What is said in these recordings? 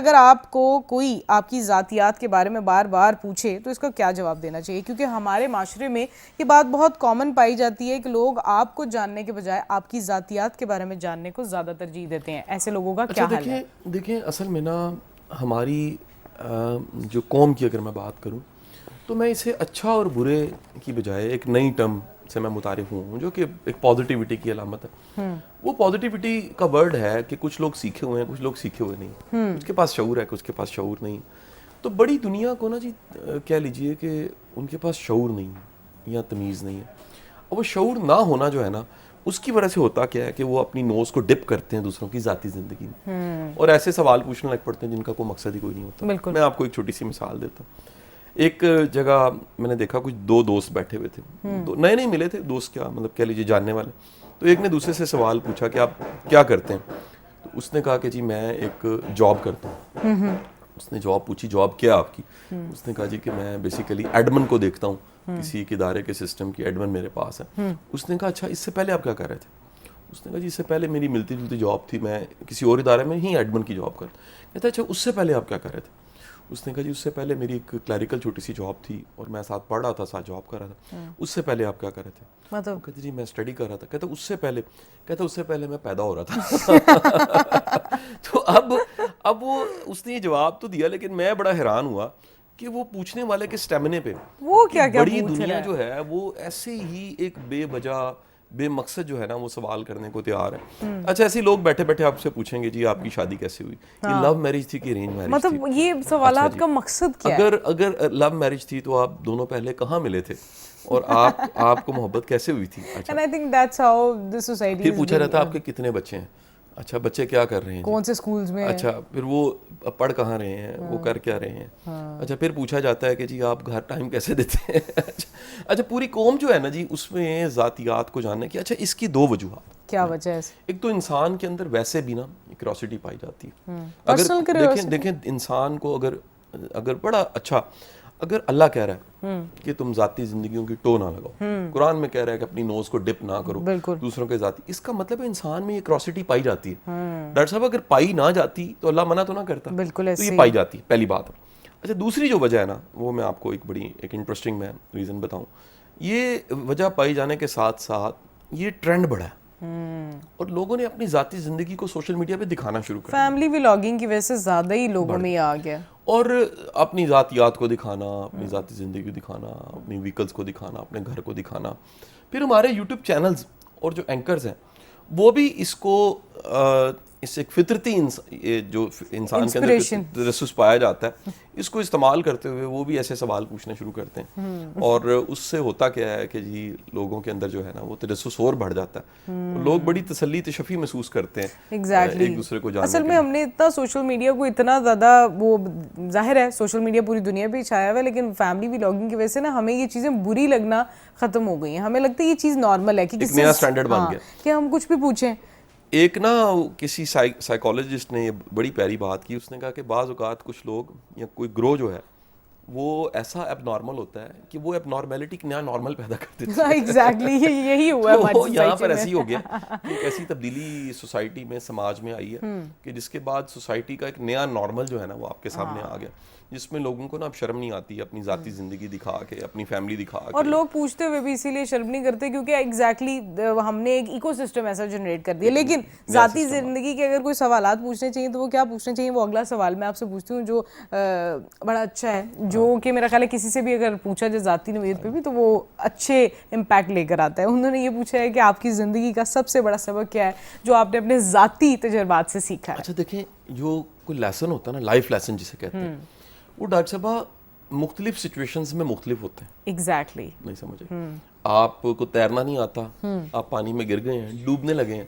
اگر آپ کو کوئی آپ کی ذاتیات کے بارے میں بار بار پوچھے تو اس کا کیا جواب دینا چاہیے؟ کیونکہ ہمارے معاشرے میں یہ بات بہت کامن پائی جاتی ہے کہ لوگ آپ کو جاننے کے بجائے آپ کی ذاتیات کے بارے میں جاننے کو زیادہ ترجیح دیتے ہیں. ایسے لوگوں کا کیا حل ہے؟ دیکھیں اصل میں نا ہماری جو قوم کی اگر میں بات کروں تو میں اسے اچھا اور برے کی بجائے ایک نئی ٹرم سے میں متعارف ہوں جو کہ ایک پازیٹیوٹی کی علامت ہے. وہ پازیٹیوٹی کا ورڈ ہے کہ کچھ لوگ سیکھے ہوئے ہیں, کچھ لوگ سیکھے ہوئے نہیں, کچھ کے پاس شعور ہے, کچھ کے پاس شعور نہیں. تو بڑی دنیا کو نا جی کہہ لیجئے کہ ان کے پاس شعور نہیں یا تمیز نہیں ہے. اور وہ شعور نہ ہونا جو ہے نا اس کی وجہ سے ہوتا کیا ہے کہ وہ اپنی نوز کو ڈپ کرتے ہیں دوسروں کی ذاتی زندگی میں اور ایسے سوال پوچھنے لگ پڑتے ہیں جن کا کوئی مقصد ہی کوئی نہیں ہوتا. میں آپ کو ایک چھوٹی سی مثال دیتا ہوں. ایک جگہ میں نے دیکھا کچھ دو دوست بیٹھے ہوئے تھے, نئے نہیں ملے تھے دوست, کیا مطلب کہہ لیجیے جاننے والے. تو ایک نے دوسرے سے سوال پوچھا کہ آپ کیا کرتے ہیں؟ تو اس نے کہا کہ جی میں ایک جاب کرتا ہوں. اس نے جاب پوچھی, جاب کیا آپ کی؟ اس نے کہا جی کہ میں بیسیکلی ایڈمن کو دیکھتا ہوں, کسی ایک ادارے کے سسٹم کی ایڈمن میرے پاس ہے. اس نے کہا اچھا اس سے پہلے آپ کیا کر رہے تھے؟ اس نے کہا جی اس سے پہلے میری ملتی جلتی جاب تھی, میں کسی اور ادارے میں ہی ایڈمن کی جاب کرتا. کہتا اچھا اس سے پہلے آپ کیا کر رہے تھے؟ اس نے کہا جی اس سے پہلے میری ایک کلیریکل چھوٹی سی جاب تھی اور میں ساتھ پڑھ رہا تھا, ساتھ جاب کر رہا تھا. اس سے پہلے آپ کیا کر رہے تھے؟ مطلب کہتے جی میں اسٹڈی کر رہا تھا. کہتا اس سے پہلے میں پیدا ہو رہا تھا. تو اب وہ اس نے یہ جواب تو دیا, لیکن میں بڑا حیران ہوا کہ وہ پوچھنے والے کے سٹیمنے پہ وہ کیا بڑی دنیا جو ہے وہ ایسے ہی ایک بے وجہ بے مقصد جو ہے نا وہ سوال کرنے کو تیار ہے. اچھا ایسے لوگ بیٹھے بیٹھے آپ سے پوچھیں گے جی آپ کی شادی کیسے ہوئی, یہ لو میرج تھی کہ ارینج میرج تھی؟ مطلب یہ سوالات کا مقصد کیا ہے؟ اگر لو میرج تھی تو آپ دونوں پہلے کہاں ملے تھے اور آپ کو محبت کیسے ہوئی تھی؟ پھر پوچھا رہتا آپ کے کتنے بچے ہیں؟ اچھا بچے کیا کر رہے ہیں, کون سے سکولز میں؟ اچھا پھر وہ پڑھ کہاں رہے ہیں, وہ کر کیا رہے ہیں؟ اچھا پھر پوچھا جاتا ہے کہ جی آپ گھر ٹائم کیسے دیتے ہیں؟ اچھا پوری قوم جو ہے نا جی اس میں ذاتیات کو جاننے کی, اچھا اس کی دو وجوہات. کیا وجہ ہے؟ ایک تو انسان کے اندر ویسے بھی نا کیوریوسٹی پائی جاتی ہے. اگر دیکھیں انسان کو اگر بڑا اچھا اگر اللہ کہہ رہا ہے کہ تم ذاتی زندگیوں کی ٹو نہ لگاؤ, قرآن میں کہہ رہا ہے کہ اپنی نوز کو ڈپ نہ کرو دوسروں کے ذاتی, اس کا مطلب انسان میں یہ کیوریوسٹی پائی جاتی ہے. ڈاکٹر صاحب اگر پائی نہ جاتی تو اللہ منع تو نہ کرتا, تو یہ پائی جاتی پہلی بات. اچھا دوسری جو وجہ ہے نا وہ میں آپ کو ایک انٹرسٹنگ میں ریزن بتاؤں. یہ وجہ پائی جانے کے ساتھ ساتھ یہ ٹرینڈ بڑھا ہے اور لوگوں نے اپنی ذاتی زندگی کو سوشل میڈیا پہ دکھانا شروع کر دیا. فیملی ولاگنگ کی وجہ سے زیادہ ہی لوگوں میں آ گیا, اور اپنی ذاتیات کو دکھانا, اپنی ذاتی زندگی کو دکھانا, اپنی ویکلز کو دکھانا, اپنے گھر کو دکھانا. پھر ہمارے یوٹیوب چینلز اور جو اینکرز ہیں وہ بھی اس کو اس ایک فطرتی جو انسان کے اندر تجسس پایا جاتا ہے اس کو استعمال کرتے ہوئے وہ بھی ایسے سوال پوچھنا شروع کرتے ہیں. اور اس سے ہوتا کیا ہے کہ جی لوگوں کے اندر جو ہے نا وہ تجسس اور بڑھ جاتا ہے, لوگ بڑی تسلی تشفی محسوس کرتے ہیں ایک دوسرے کو جاننے. اصل میں ہم نے اتنا سوشل میڈیا کو اتنا زیادہ, وہ ظاہر ہے سوشل میڈیا پوری دنیا پہ چھایا ہوا ہے, لیکن فیملی ولاگنگ کی وجہ سے نا ہمیں یہ چیزیں بری لگنا ختم ہو گئی ہیں. ہمیں لگتا ہے یہ چیز نارمل ہے کہ ایک نیا اسٹینڈرڈ بن گیا کہ ہم کچھ بھی پوچھیں. ایک نا کسی سائیکالوجسٹ نے یہ بڑی پیاری بات کی, اس نے کہا کہ بعض اوقات کچھ لوگ یا کوئی گروہ جو ہے وہ ایسا ایب نارمل ہوتا ہے کہ وہ ایب نارمیلٹی ایک نیا نارمل پیدا کر دیتا ہے. ایگزیکٹلی یہی ہوا ہماری سوسائٹی میں. یہاں پر ایسی ہو گیا کہ ایک ایسی تبدیلی سوسائٹی میں سماج میں آئی ہے کہ جس کے بعد سوسائٹی کا ایک نیا نارمل جو ہے نا وہ آپ کے سامنے آ گیا, جس میں لوگوں کو نا اب شرم نہیں آتی اپنی ذاتی زندگی دکھا کے, اپنی فیملی دکھا کے. اور لوگ پوچھتے ہوئے بھی اسی لیے شرم نہیں کرتے کیونکہ ایگزیکٹلی ہم نے ایک ایکو سسٹم ایسا جنریٹ کر دیا. لیکن ذاتی زندگی کے اگر کوئی سوالات پوچھنے چاہیے تو وہ کیا پوچھنے چاہیے؟ وہ اگلا سوال میں آپ سے پوچھتی ہوں جو بڑا اچھا ہے, جو کہ میرا خیال ہے کسی سے بھی اگر پوچھا جائے ذاتی نوعیت پہ بھی تو وہ اچھے امپیکٹ لے کر آتا ہے. انہوں نے یہ پوچھا ہے کہ آپ کی زندگی کا سب سے بڑا سبق کیا ہے جو آپ نے اپنے ذاتی تجربات سے سیکھا ہے؟ اچھا دیکھیں جو کوئی لیسن ہوتا ہے نا, لائف لیسن جسے کہتے ہیں, وہ ڈاکٹر صاحبہ مختلف سچویشنز میں مختلف ہوتے ہیں. ایگزیکٹلی نہیں سمجھے, آپ کو تیرنا نہیں آتا, آپ پانی میں گر گئے ہیں, ڈوبنے لگے ہیں,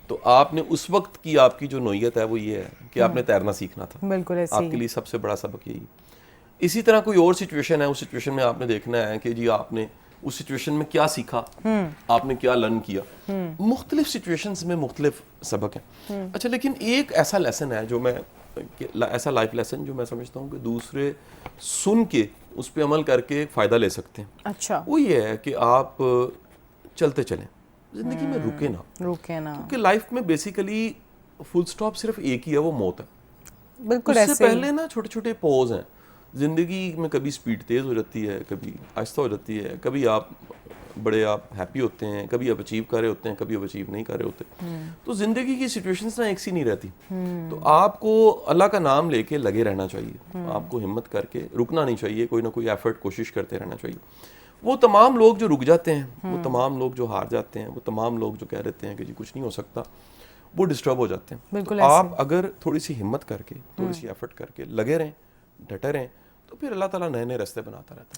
تو آپ نے اس وقت کی آپ کی جو نوعیت ہے وہ یہ ہے کہ آپ نے تیرنا سیکھنا تھا. بالکل آپ کے لیے سب سے بڑا سبق یہی. اسی طرح کوئی اور سچویشن ہے, اس سچویشن میں آپ نے دیکھنا ہے کہ جی آپ نے اس سچویشن میں کیا سیکھا, آپ نے کیا لرن کیا. مختلف سچویشنز میں مختلف سبق ہیں. اچھا لیکن ایک ایسا لیسن ہے جو میں ایسا لائف لیسن جو میں سمجھتا ہوں کہ دوسرے سن کے اس پہ عمل کر کے فائدہ لے سکتے ہیں. اچھا وہ یہ ہے کہ آپ چلتے چلیں, زندگی میں رکے نا. کیونکہ لائف میں بیسیکلی فل سٹاپ صرف ایک ہی ہے, وہ موت ہے. بالکل اس سے پہلے نا چھوٹے چھوٹے پوز ہیں زندگی میں, کبھی سپیڈ تیز ہو جاتی ہے, کبھی آہستہ ہو جاتی ہے, کبھی آپ ہیپی ہوتے ہیں, کبھی آپ اچیو کر رہے ہوتے ہیں, کبھی آپ اچیو نہیں کر رہے ہوتے. تو زندگی کی سچویشنز نا ایک سی نہیں رہتی. تو آپ کو اللہ کا نام لے کے لگے رہنا چاہیے, آپ کو ہمت کر کے رکنا نہیں چاہیے, کوئی نہ کوئی ایفرٹ کوشش کرتے رہنا چاہیے. وہ تمام لوگ جو رک جاتے ہیں, وہ تمام لوگ جو ہار جاتے ہیں, وہ تمام لوگ جو کہہ دیتے ہیں کہ جی کچھ نہیں ہو سکتا, وہ ڈسٹرب ہو جاتے ہیں. تو آپ اگر تھوڑی سی ہمت کر کے, تھوڑی سی ایفرٹ کر کے لگے رہیں, ڈٹے رہیں, تو پھر اللہ تعالیٰ نئے نئے راستے بناتا رہتا ہے.